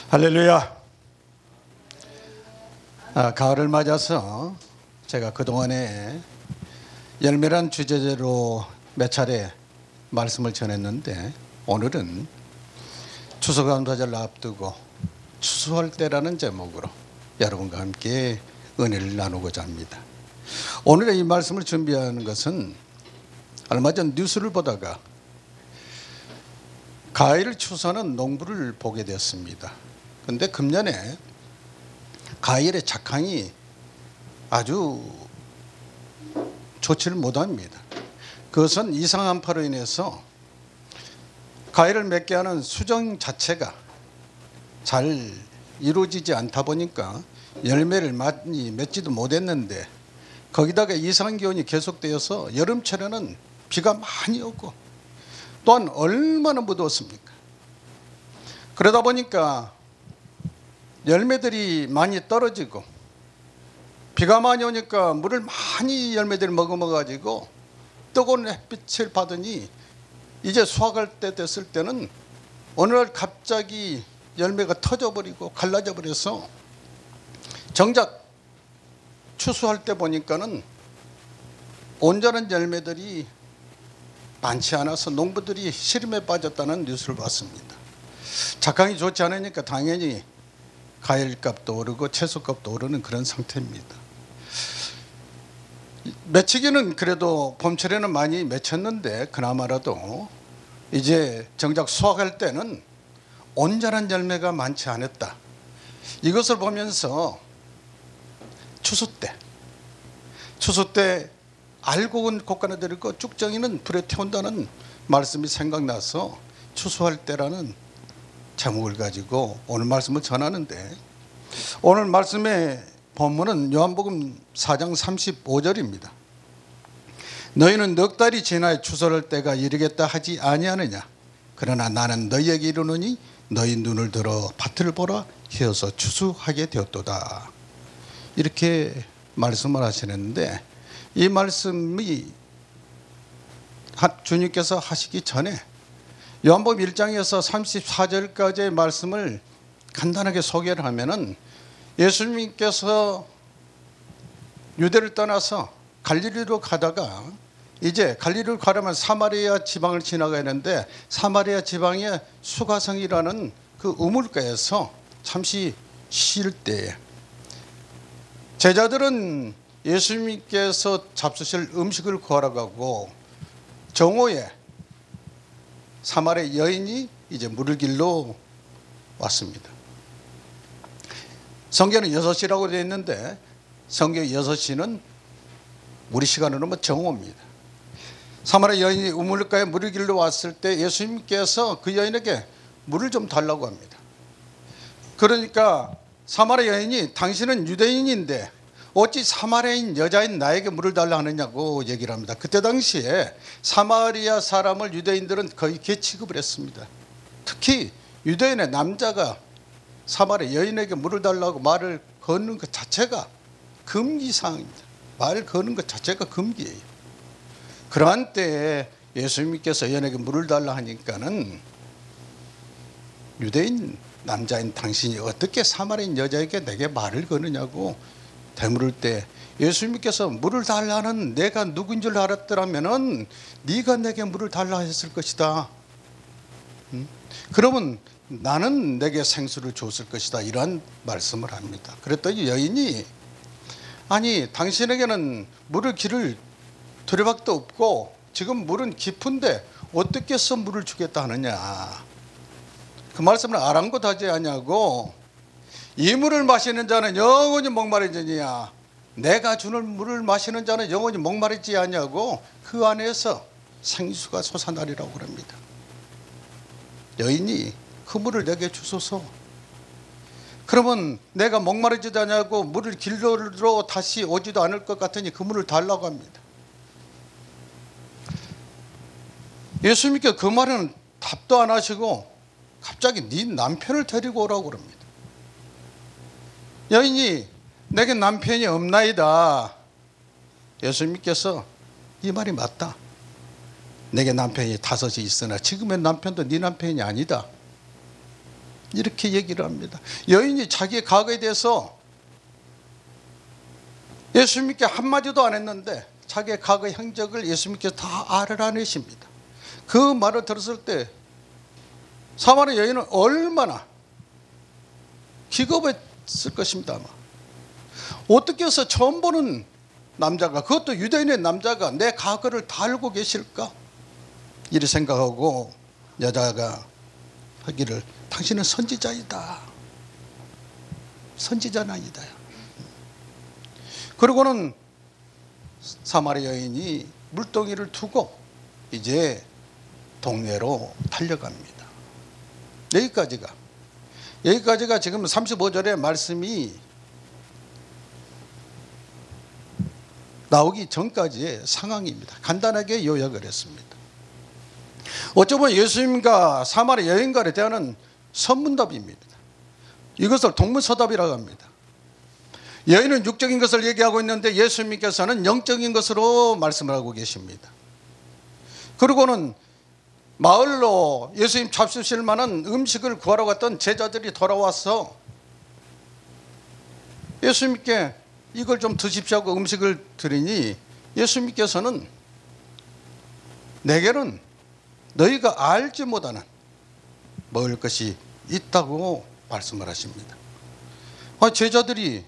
할렐루야. 가을을 맞아서 제가 그동안에 열매란 주제로 몇 차례 말씀을 전했는데, 오늘은 추수감사절을 앞두고 추수할 때라는 제목으로 여러분과 함께 은혜를 나누고자 합니다. 오늘의 이 말씀을 준비하는 것은 얼마 전 뉴스를 보다가 가을 추수하는 농부를 보게 되었습니다. 그런데 금년에 가을의 작황이 아주 좋지를 못합니다. 그것은 이상한파로 인해서 가을을 맺게 하는 수정 자체가 잘 이루어지지 않다 보니까 열매를 많이 맺지도 못했는데, 거기다가 이상기온이 계속되어서 여름철에는 비가 많이 오고 또한 얼마나 무더웠습니까? 그러다 보니까 열매들이 많이 떨어지고 비가 많이 오니까 물을 많이 열매들이 머금어가지고 뜨거운 햇빛을 받으니 이제 수확할 때 됐을 때는 어느 날 갑자기 열매가 터져버리고 갈라져 버려서 정작 추수할 때 보니까는 온전한 열매들이 많지 않아서 농부들이 시름에 빠졌다는 뉴스를 봤습니다. 작황이 좋지 않으니까 당연히 과일값도 오르고 채소값도 오르는 그런 상태입니다. 맺히기는 그래도 봄철에는 많이 맺혔는데, 그나마라도 이제 정작 수확할 때는 온전한 열매가 많지 않았다. 이것을 보면서 추수 때 알고 온 곡간에 들이고 쭉정이는 불에 태운다는 말씀이 생각나서 추수할 때라는 제목을 가지고 오늘 말씀을 전하는데, 오늘 말씀의 본문은 요한복음 4장 35절입니다. 너희는 넉 달이 지나야 추수할 때가 이르겠다 하지 아니하느냐? 그러나 나는 너희에게 이르노니 너희 눈을 들어 밭을 보라 하여서 추수하게 되었도다. 이렇게 말씀을 하시는데, 이 말씀이 주님께서 하시기 전에 요한복음 1장에서 34절까지의 말씀을 간단하게 소개를 하면은, 예수님께서 유대를 떠나서 갈릴리로 가다가 이제 갈릴리로 가려면 사마리아 지방을 지나가야 하는데, 사마리아 지방의 수가성이라는 그 우물가에서 잠시 쉴 때에 제자들은 예수님께서 잡수실 음식을 구하러 가고, 정오에 사마리아 여인이 이제 물을 길러 왔습니다. 성경은 6시라고 되어 있는데, 성경 6시는 우리 시간으로 정오입니다. 사마리아 여인이 우물가에 물을 길러 왔을 때 예수님께서 그 여인에게 물을 좀 달라고 합니다. 그러니까 사마리아 여인이 당신은 유대인인데 어찌 사마리아인 여자인 나에게 물을 달라 하느냐고 얘기를 합니다. 그때 당시에 사마리아 사람을 유대인들은 거의 개취급을 했습니다. 특히 유대인의 남자가 사마리아 여인에게 물을 달라고 말을 거는 것 자체가 금기사항입니다. 말을 거는 것 자체가 금기예요. 그러한 때에 예수님께서 여인에게 물을 달라 하니까는 유대인 남자인 당신이 어떻게 사마리아인 여자에게 내게 말을 거느냐고 되물을 때, 예수님께서 물을 달라는 내가 누구인 줄 알았더라면은 네가 내게 물을 달라 했을 것이다. 그러면 나는 내게 생수를 줬을 것이다. 이러한 말씀을 합니다. 그랬더니 여인이, 아니 당신에게는 물을 기를 두레박도 없고 지금 물은 깊은데 어떻게 해서 물을 주겠다 하느냐. 그 말씀을 아랑곳하지 아니하고, 이 물을 마시는 자는 영원히 목마르지니야 내가 주는 물을 마시는 자는 영원히 목마르지 아니하고 그 안에서 생수가 솟아나리라고 그럽니다. 여인이 그 물을 내게 주소서. 그러면 내가 목마르지도 아니하고 물을 길러러 다시 오지도 않을 것 같으니 그 물을 달라고 합니다. 예수님께 그 말은 답도 안 하시고 갑자기 네 남편을 데리고 오라고 그럽니다. 여인이 내게 남편이 없나이다. 예수님께서 이 말이 맞다. 내게 남편이 5이 있으나 지금의 남편도 네 남편이 아니다. 이렇게 얘기를 합니다. 여인이 자기의 과거에 대해서 예수님께 한마디도 안 했는데 자기의 과거의 행적을 예수님께서 다 알아내십니다. 그 말을 들었을 때 사마리아 여인은 얼마나 기겁했을 것입니다. 아마. 어떻게 해서 처음 보는 남자가, 그것도 유대인의 남자가 내 과거를 다 알고 계실까? 이렇게 생각하고 여자가 하기를 당신은 선지자이다. 선지자나이다. 그리고는 사마리아 여인이 물동이를 두고 이제 동네로 달려갑니다. 여기까지가 지금 35절의 말씀이 나오기 전까지의 상황입니다. 간단하게 요약을 했습니다. 어쩌면 예수님과 사마리아 여인과에 대한 선문답입니다. 이것을 동문서답이라고 합니다. 여인은 육적인 것을 얘기하고 있는데 예수님께서는 영적인 것으로 말씀을 하고 계십니다. 그리고는 마을로 예수님 잡수실 만한 음식을 구하러 갔던 제자들이 돌아와서 예수님께 이걸 좀 드십시오 하고 음식을 드리니 예수님께서는 내게는 너희가 알지 못하는 먹을 것이 있다고 말씀을 하십니다. 제자들이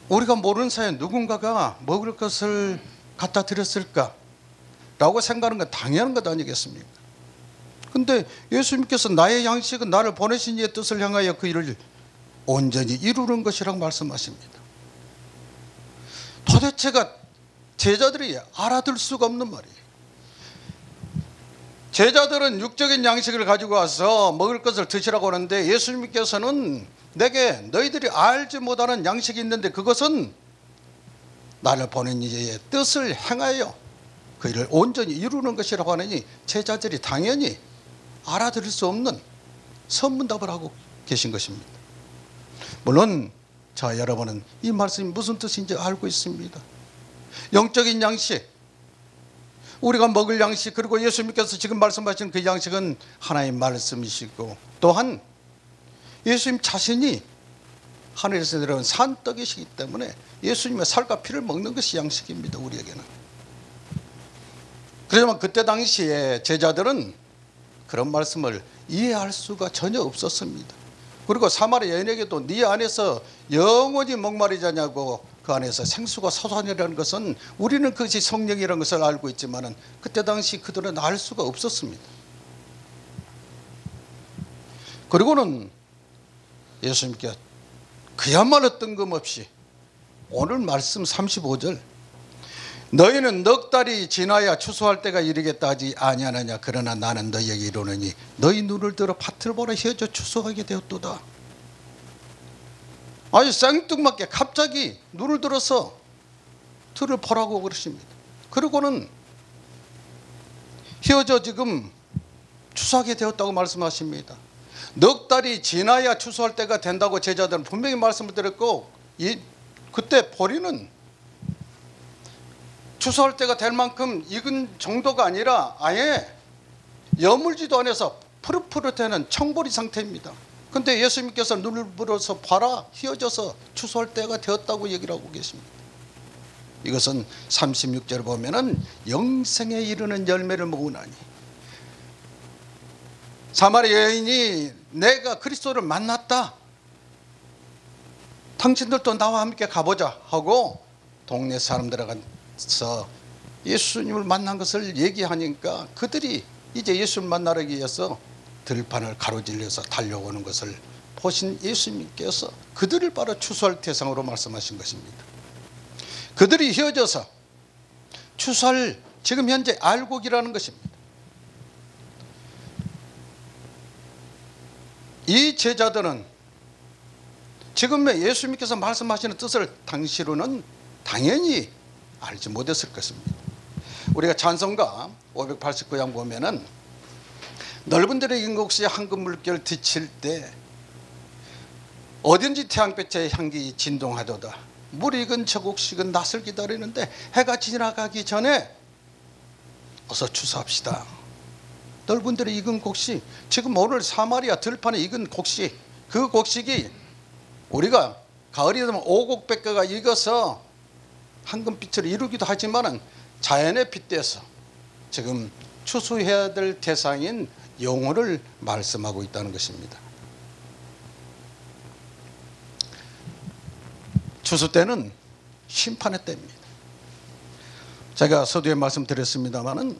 우리가 모르는 사이에 누군가가 먹을 것을 갖다 드렸을까 라고 생각하는 건 당연한 것 아니겠습니까? 근데 예수님께서 나의 양식은 나를 보내신 이의 뜻을 향하여 그 일을 온전히 이루는 것이라고 말씀하십니다. 도대체가 제자들이 알아들 수가 없는 말이에요. 제자들은 육적인 양식을 가지고 와서 먹을 것을 드시라고 하는데 예수님께서는 내게 너희들이 알지 못하는 양식이 있는데 그것은 나를 보낸 이의 뜻을 행하여 그 일을 온전히 이루는 것이라고 하느니 제자들이 당연히 알아들을 수 없는 선문답을 하고 계신 것입니다. 물론 저 여러분은 이 말씀이 무슨 뜻인지 알고 있습니다. 영적인 양식, 우리가 먹을 양식, 그리고 예수님께서 지금 말씀하신 그 양식은 하나님의 말씀이시고 또한 예수님 자신이 하늘에서 내려온 산떡이시기 때문에 예수님의 살과 피를 먹는 것이 양식입니다. 우리에게는. 그렇지만 그때 당시에 제자들은 그런 말씀을 이해할 수가 전혀 없었습니다. 그리고 사마리아 여인에게도 네 안에서 영원히 목마르지 않냐고 그 안에서 생수가 솟아내리는 것은 우리는 그것이 성령이라는 것을 알고 있지만 그때 당시 그들은 알 수가 없었습니다. 그리고는 예수님께 그야말로 뜬금없이 오늘 말씀 35절 너희는 넉 달이 지나야 추수할 때가 이르겠다 하지 아니하느냐 그러나 나는 너희에게 이르노니 너희 눈을 들어 밭을 보라 휘어져 추수하게 되었도다. 아주 생뚱맞게 갑자기 눈을 들어서 들을 보라고 그러십니다. 그리고는 휘어져 지금 추수하게 되었다고 말씀하십니다. 넉 달이 지나야 추수할 때가 된다고 제자들은 분명히 말씀을 드렸고 그때 보리는 추수할 때가 될 만큼 익은 정도가 아니라 아예 여물지도 않아서 푸릇푸릇하는 청보리 상태입니다. 그런데 예수님께서 눈을 불어서 봐라 휘어져서 추수할 때가 되었다고 얘기를 하고 계십니다. 이것은 36절을 보면은 영생에 이르는 열매를 모으나니 사마리아 여인이 내가 그리스도를 만났다. 당신들도 나와 함께 가보자 하고 동네 사람들에서 예수님을 만난 것을 얘기하니까 그들이 이제 예수를 만나기 위해서 들판을 가로질러서 달려오는 것을 보신 예수님께서 그들을 바로 추수할 대상으로 말씀하신 것입니다. 그들이 휘어져서 추수할 지금 현재 알곡이라는 것입니다. 이 제자들은 지금의 예수님께서 말씀하시는 뜻을 당시로는 당연히 알지 못했을 것입니다. 우리가 찬송가 589장 보면은 넓은 들의 인곡시 황금 물결 비칠 때 어딘지 태양빛의 향기 진동하도다. 물 익은 저곡식은 낯을 기다리는데 해가 지나가기 전에 어서 추수합시다. 넓은 들에 익은 곡식, 지금 오늘 사마리아 들판에 익은 곡식, 그 곡식이 우리가 가을이 되면 오곡백과가 익어서 황금빛을 이루기도 하지만 자연에 빗대서 지금 추수해야 될 대상인 영혼을 말씀하고 있다는 것입니다. 추수 때는 심판의 때입니다. 제가 서두에 말씀드렸습니다마는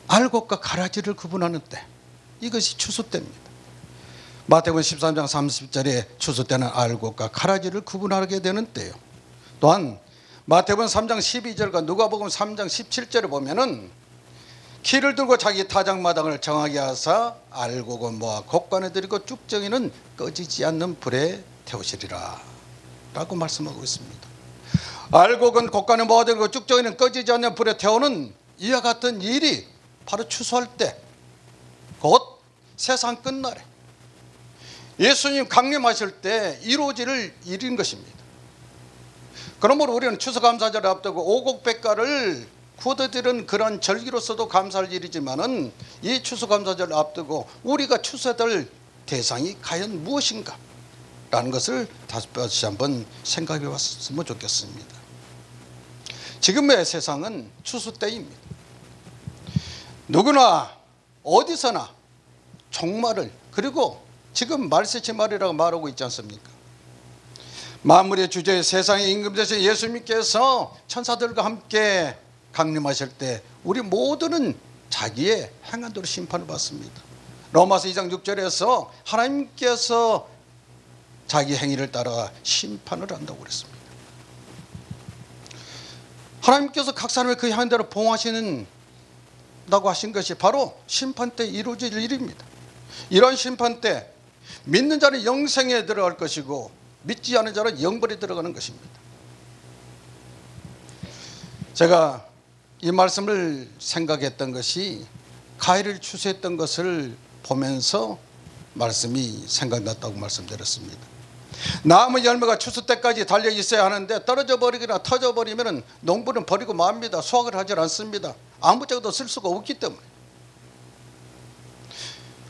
알곡과 가라지를 구분하는 때, 이것이 추수 때입니다. 마태복음 13장 30절에 추수 때는 알곡과 가라지를 구분하게 되는 때요. 또한 마태복음 3장 12절과 누가복음 3장 17절에 보면은 키를 들고 자기 타작마당을 정하게 하사 알곡은 모아 곡간에 들이고 쭉정이는 꺼지지 않는 불에 태우시리라 라고 말씀하고 있습니다. 알곡은 곡간에 모아들고 쭉정이는 꺼지지 않는 불에 태우는 이와 같은 일이 바로 추수할 때, 곧 세상 끝날에 예수님 강림하실 때 이루어질 일인 것입니다. 그러므로 우리는 추수감사절을 앞두고 오곡백과를 구워드리는 그런 절기로서도 감사할 일이지만은 이 추수감사절을 앞두고 우리가 추수될 대상이 과연 무엇인가 라는 것을 다시 한번 생각해 봤으면 좋겠습니다. 지금의 세상은 추수 때입니다. 누구나 어디서나 종말을, 그리고 지금 말세치말이라고 말하고 있지 않습니까? 만물의 주제 세상의 임금 되신 예수님께서 천사들과 함께 강림하실 때 우리 모두는 자기의 행한 대로 심판을 받습니다. 로마서 2장 6절에서 하나님께서 자기 행위를 따라 심판을 한다고 그랬습니다. 하나님께서 각 사람을 그 행한 대로 봉하시는 다고 하신 것이 바로 심판 때 이루어질 일입니다. 이런 심판 때 믿는 자는 영생에 들어갈 것이고 믿지 않은 자는 영벌에 들어가는 것입니다. 제가 이 말씀을 생각했던 것이 가해를 추수했던 것을 보면서 말씀이 생각났다고 말씀드렸습니다. 나무 열매가 추수 때까지 달려 있어야 하는데 떨어져 버리거나 터져 버리면 농부는 버리고 맙니다. 수확을 하지 않습니다. 아무짝에도 쓸 수가 없기 때문에.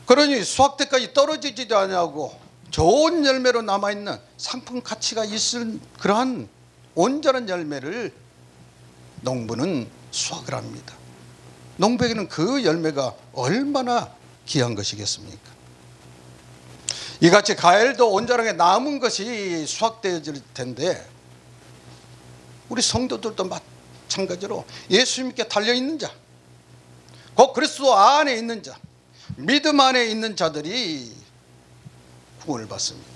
그러니 수확 때까지 떨어지지도 않냐고 좋은 열매로 남아있는 상품 가치가 있을 그러한 온전한 열매를 농부는 수확을 합니다. 농부에게는 그 열매가 얼마나 귀한 것이겠습니까? 이같이 과일도 온전하게 남은 것이 수확되어질 텐데 우리 성도들도 마찬가지로 예수님께 달려있는 자, 곧 그리스도 안에 있는 자, 믿음 안에 있는 자들이 구원을 받습니다.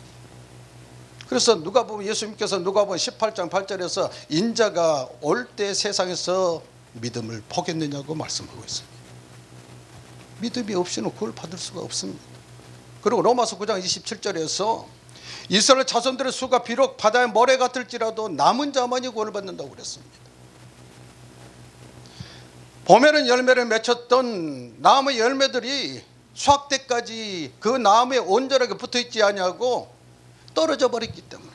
그래서 누가복음, 예수님께서 누가복음 18장 8절에서 인자가 올 때 세상에서 믿음을 보겠느냐고 말씀하고 있습니다. 믿음이 없이는 구원을 받을 수가 없습니다. 그리고 로마서 9장 27절에서 이스라엘 자손들의 수가 비록 바다의 모래 같을지라도 남은 자만이 구원을 받는다고 그랬습니다. 봄에는 열매를 맺혔던 나무의 열매들이 수확 때까지 그 나무에 온전하게 붙어있지 않냐고 떨어져 버렸기 때문에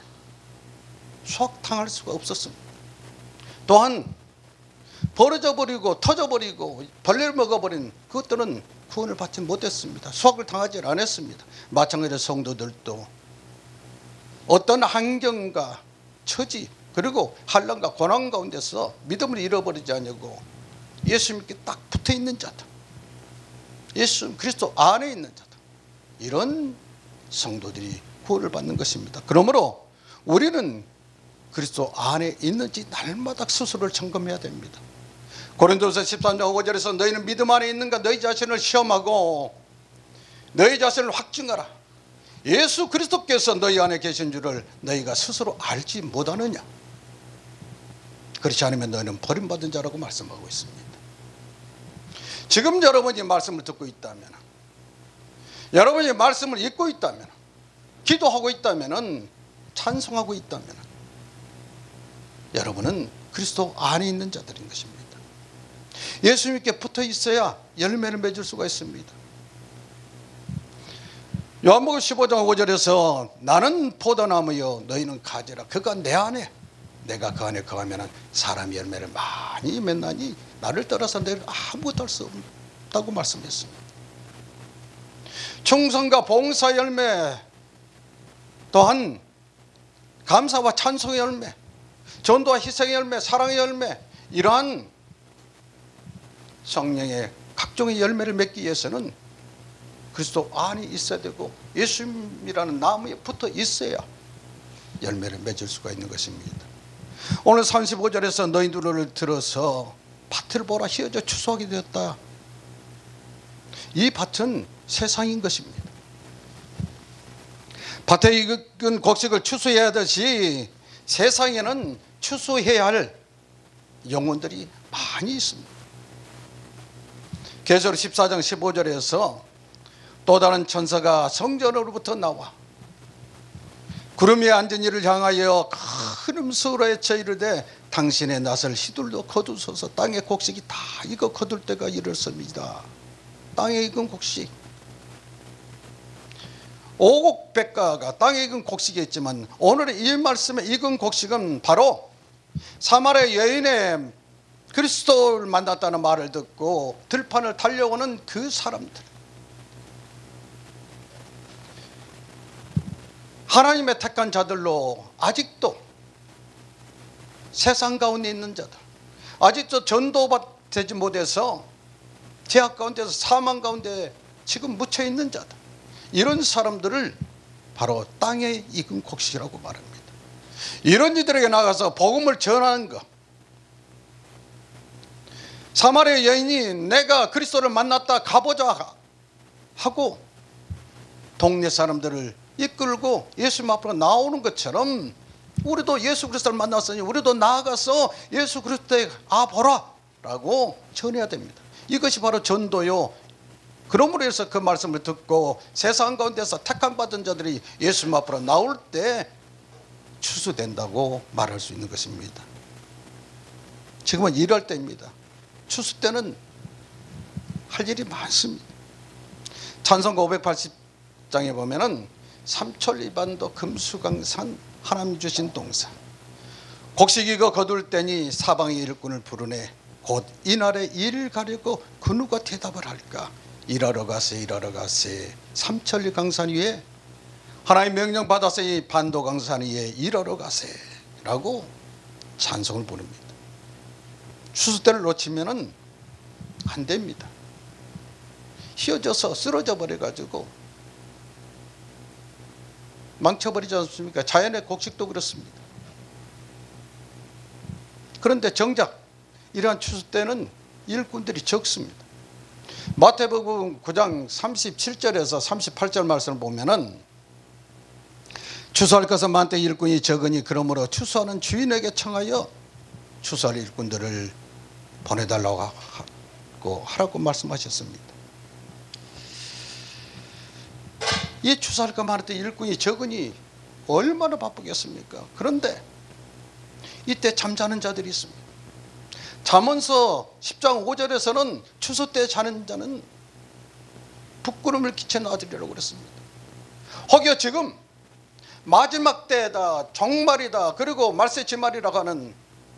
수확당할 수가 없었습니다. 또한 벌어져 버리고 터져 버리고 벌레를 먹어버린 그것들은 구원을 받지 못했습니다. 수확을 당하지 않았습니다. 마찬가지로 성도들도 어떤 환경과 처지 그리고 환난과 고난 가운데서 믿음을 잃어버리지 않냐고 예수님께 딱 붙어있는 자다, 예수 그리스도 안에 있는 자다, 이런 성도들이 구원을 받는 것입니다. 그러므로 우리는 그리스도 안에 있는지 날마다 스스로를 점검해야 됩니다. 고린도서 13장 5절에서 너희는 믿음 안에 있는가 너희 자신을 시험하고 너희 자신을 확증하라. 예수 그리스도께서 너희 안에 계신 줄을 너희가 스스로 알지 못하느냐. 그렇지 않으면 너희는 버림받은 자라고 말씀하고 있습니다. 지금 여러분이 말씀을 듣고 있다면, 여러분이 말씀을 읽고 있다면, 기도하고 있다면, 찬송하고 있다면 여러분은 그리스도 안에 있는 자들인 것입니다. 예수님께 붙어 있어야 열매를 맺을 수가 있습니다. 요한복음 15장 5절에서 나는 포도나무요 너희는 가지라. 그가 내 안에 내가 그 안에 거하면 사람의 열매를 많이 맺나니 나를 떠나서 너희는 아무것도 할 수 없다고 말씀했습니다. 충성과 봉사 열매, 또한 감사와 찬송의 열매, 전도와 희생의 열매, 사랑의 열매, 이러한 성령의 각종의 열매를 맺기 위해서는 그리스도 안에 있어야 되고 예수님이라는 나무에 붙어 있어야 열매를 맺을 수가 있는 것입니다. 오늘 35절에서 너희 눈을 들어서 밭을 보라, 휘어져 추수하게 되었다. 이 밭은 세상인 것입니다. 밭에 익은 곡식을 추수해야 하듯이 세상에는 추수해야 할 영혼들이 많이 있습니다. 계시록 14장 15절에서 또 다른 천사가 성전으로부터 나와 구름 위에 앉은 이를 향하여 큰 음성으로 외쳐 이르되 당신의 낫을 휘둘러 거두소서. 땅의 곡식이 다 익어 거둘 때가 이르렀습니다. 땅에 익은 곡식, 오곡백과가 땅에 익은 곡식이 있지만 오늘의 이 말씀에 익은 곡식은 바로 사마리아 여인의 그리스도를 만났다는 말을 듣고 들판을 달려오는 그 사람들, 하나님의 택한 자들로 아직도 세상 가운데 있는 자들, 아직도 전도되지 못해서 죄악 가운데서 사망 가운데 지금 묻혀 있는 자들, 이런 사람들을 바로 땅에 익은 곡식이라고 말합니다. 이런 이들에게 나가서 복음을 전하는 것, 사마리아 여인이 내가 그리스도를 만났다 가보자 하고 동네 사람들을 이끌고 예수님 앞으로 나오는 것처럼 우리도 예수 그리스도를 만났으니 우리도 나아가서 예수 그리스도에 보라 라고 전해야 됩니다. 이것이 바로 전도요. 그러므로 해서 그 말씀을 듣고 세상 가운데서 택함 받은 자들이 예수님 앞으로 나올 때 추수된다고 말할 수 있는 것입니다. 지금은 일할 때입니다. 추수 때는 할 일이 많습니다. 찬송가 580장에 보면은 삼천리반도 금수강산 하나님 주신 동산, 곡식이 거둘 때니 사방의 일꾼을 부르네 곧 이날에 일을 가려고 그 누가 대답을 할까. 일하러 가세 일하러 가세 삼천리 강산 위에 하나님 명령 받아서 이 반도 강산 위에 일하러 가세 라고 찬송을 부릅니다. 추수 때를 놓치면은 안 됩니다. 휘어져서 쓰러져 버려 가지고 망쳐버리지 않습니까? 자연의 곡식도 그렇습니다. 그런데 정작 이러한 추수 때는 일꾼들이 적습니다. 마태복음 9장 37절에서 38절 말씀을 보면은 추수할 것은 많되 일꾼이 적으니 그러므로 추수하는 주인에게 청하여 추수할 일꾼들을 보내달라고 하라고 말씀하셨습니다. 이 추수할 것만 할 때 일꾼이 적으니 얼마나 바쁘겠습니까? 그런데 이때 잠자는 자들이 있습니다. 잠언서 10장 5절에서는 추수 때 자는 자는 부끄러움을 끼치는 아들이라고 그랬습니다. 혹여 지금 마지막 때다, 종말이다, 그리고 말세지말이라고 하는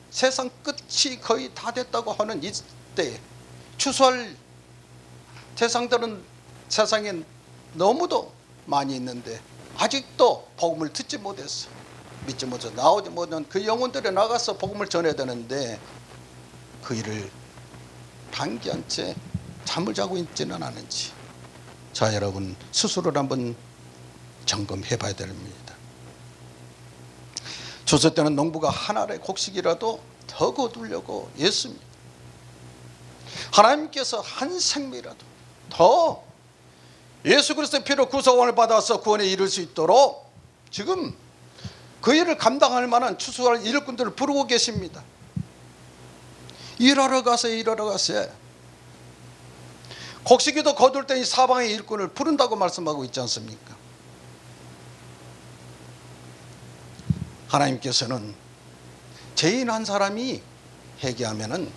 세상 끝이 거의 다 됐다고 하는 이때 추수할 대상들은 세상에 너무도 많이 있는데 아직도 복음을 듣지 못해서 믿지 못해서 나오지 못한 그 영혼들에 나가서 복음을 전해야 되는데 그 일을 방기한 채 잠을 자고 있지는 않은지 자 여러분 스스로를 한번 점검해 봐야 됩니다. 추수 때는 농부가 한 알의 곡식이라도 더 거두려고 애씁니다. 하나님께서 한 생명이라도 더 예수 그리스도의 피로 구속을 받아서 구원에 이를 수 있도록 지금 그 일을 감당할 만한 추수할 일꾼들을 부르고 계십니다. 일하러 가세요 일하러 가세요. 곡식이도 거둘 때 이 사방의 일꾼을 부른다고 말씀하고 있지 않습니까? 하나님께서는 죄인 한 사람이 회개하면은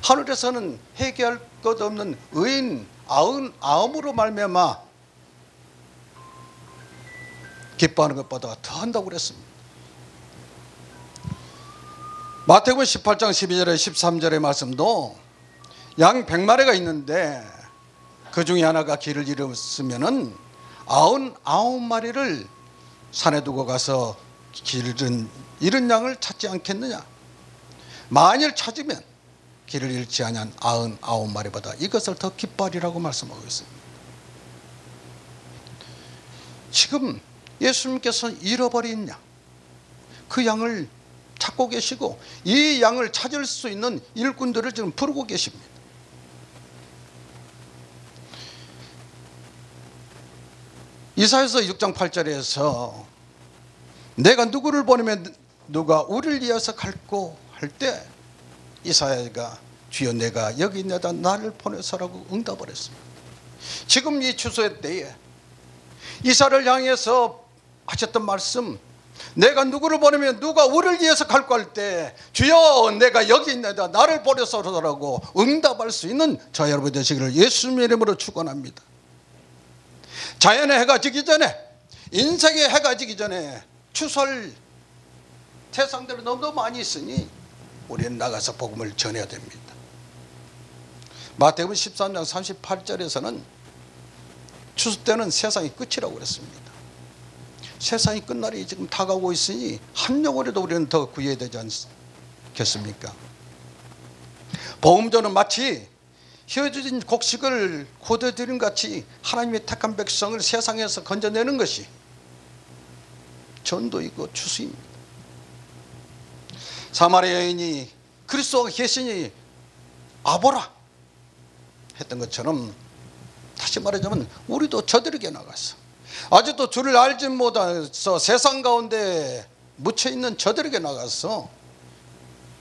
하늘에서는 회개할 것 없는 의인 90으로 말미암아 기뻐하는 것보다 더 한다고 그랬습니다. 마태복음 18장 12절에 13절의 말씀도 양 100마리가 있는데 그 중에 하나가 길을 잃었으면은 99마리를 산에 두고 가서 길을 잃은 양을 찾지 않겠느냐. 만일 찾으면 길을 잃지 아니한 99마리보다 이것을 더 기뻐하리라고 말씀하고 있습니다. 지금 예수님께서 잃어버린 양, 그 양을 찾고 계시고 이 양을 찾을 수 있는 일꾼들을 지금 부르고 계십니다. 이사야서 6장 8절에서 내가 누구를 보내면 누가 우리를 이어서 갈고 할 때 이사야가 주여 내가 여기 있나이다 나를 보내서라고 응답을 했습니다. 지금 이 추수의 때에 이사를 향해서 하셨던 말씀, 내가 누구를 보내면 누가 우리를 위해서 갈고 할 때 주여 내가 여기 있나이다 나를 보내서라고 응답할 수 있는 저 여러분 되시기를 예수님의 이름으로 축원합니다. 자연의 해가 지기 전에, 인생의 해가 지기 전에 추수할 대상들이 너무 많이 있으니 우리는 나가서 복음을 전해야 됩니다. 마태복음 13장 38절에서는 추수 때는 세상이 끝이라고 그랬습니다. 세상이 끝날이 지금 다가오고 있으니 한 영혼이라도 우리는 더 구해야 되지 않겠습니까? 복음전은 마치 휘어진 곡식을 거둬들인 같이 하나님의 택한 백성을 세상에서 건져내는 것이 전도이고 추수입니다. 사마리아 여인이 그리스도가 계시니 와보라 했던 것처럼 다시 말하자면 우리도 저들에게 나가서 아직도 주를 알지 못해서 세상 가운데 묻혀있는 저들에게 나가서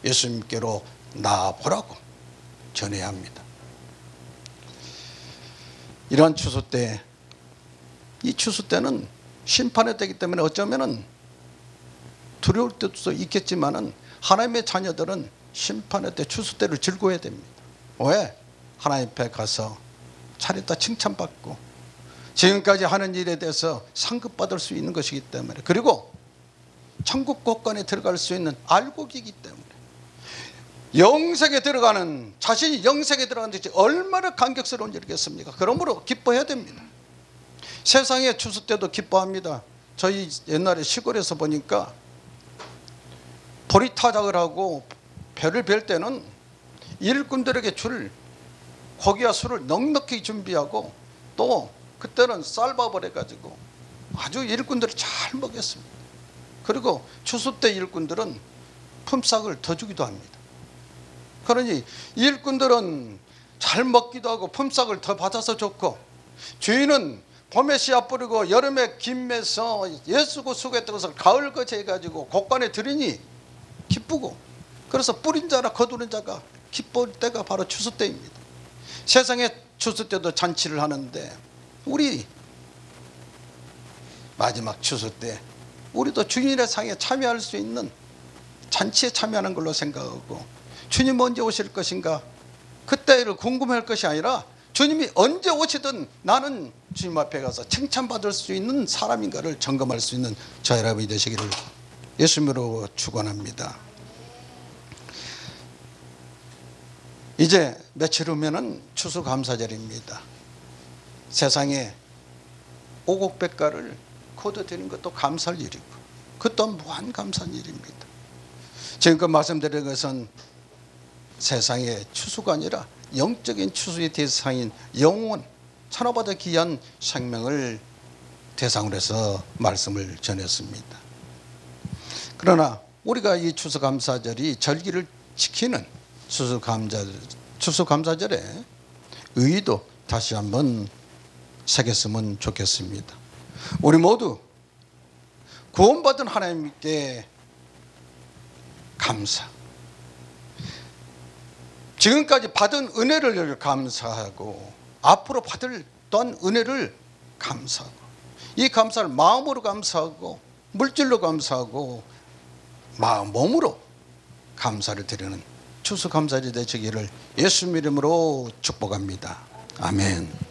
예수님께로 나아보라고 전해야 합니다. 이러한 추수 때, 이 추수 때는 심판의 때이기 때문에 어쩌면 두려울 때도 있겠지만 하나님의 자녀들은 심판의 때 추수 때를 즐거워해야 됩니다. 왜? 하나님 앞에 가서 차렸다 칭찬받고 지금까지 하는 일에 대해서 상급받을 수 있는 것이기 때문에, 그리고 천국 곳간에 들어갈 수 있는 알곡이기 때문에, 영생에 들어가는, 자신이 영생에 들어가는 것이 얼마나 감격스러운 일이겠습니까? 그러므로 기뻐해야 됩니다. 세상의 추수 때도 기뻐합니다. 저희 옛날에 시골에서 보니까 보리타작을 하고 배를 벨 때는 일꾼들에게 줄 고기와 술을 넉넉히 준비하고 또 그때는 쌀밥을 해가지고 아주 일꾼들이 잘 먹였습니다. 그리고 추수 때 일꾼들은 품삯을 더 주기도 합니다. 그러니 일꾼들은 잘 먹기도 하고 품삯을 더 받아서 좋고, 주인은 봄에 씨앗 뿌리고 여름에 김매서 예수고 수고했던 것을 가을 거쳐 해가지고 곡간에 들이니 기쁘고, 그래서 뿌린 자나 거두는 자가 기쁠 때가 바로 추수 때입니다. 세상에 추수 때도 잔치를 하는데 우리 마지막 추수 때 우리도 주님의 상에 참여할 수 있는 잔치에 참여하는 걸로 생각하고, 주님 언제 오실 것인가 그때를 궁금해할 것이 아니라 주님이 언제 오시든 나는 주님 앞에 가서 칭찬받을 수 있는 사람인가를 점검할 수 있는 저 여러분이 되시기를 예수님으로 축원합니다. 이제 며칠 후면은 추수감사절입니다. 세상에 오곡백과를 거둬들인 것도 감사할 일이고 그 또한 무한 감사한 일입니다. 지금껏 말씀드린 것은 세상의 추수가 아니라 영적인 추수의 대상인 영혼, 천하보다 귀한 생명을 대상으로 해서 말씀을 전했습니다. 그러나 우리가 이 추수감사절이 절기를 지키는 추수감사절의 의의도 다시 한번 새겼으면 좋겠습니다. 우리 모두 구원받은 하나님께 감사, 지금까지 받은 은혜를 감사하고 앞으로 받을 또한 은혜를 감사하고, 이 감사를 마음으로 감사하고 물질로 감사하고 몸으로 감사를 드리는 추수감사절이 되시기를 예수님 이름으로 축복합니다. 아멘.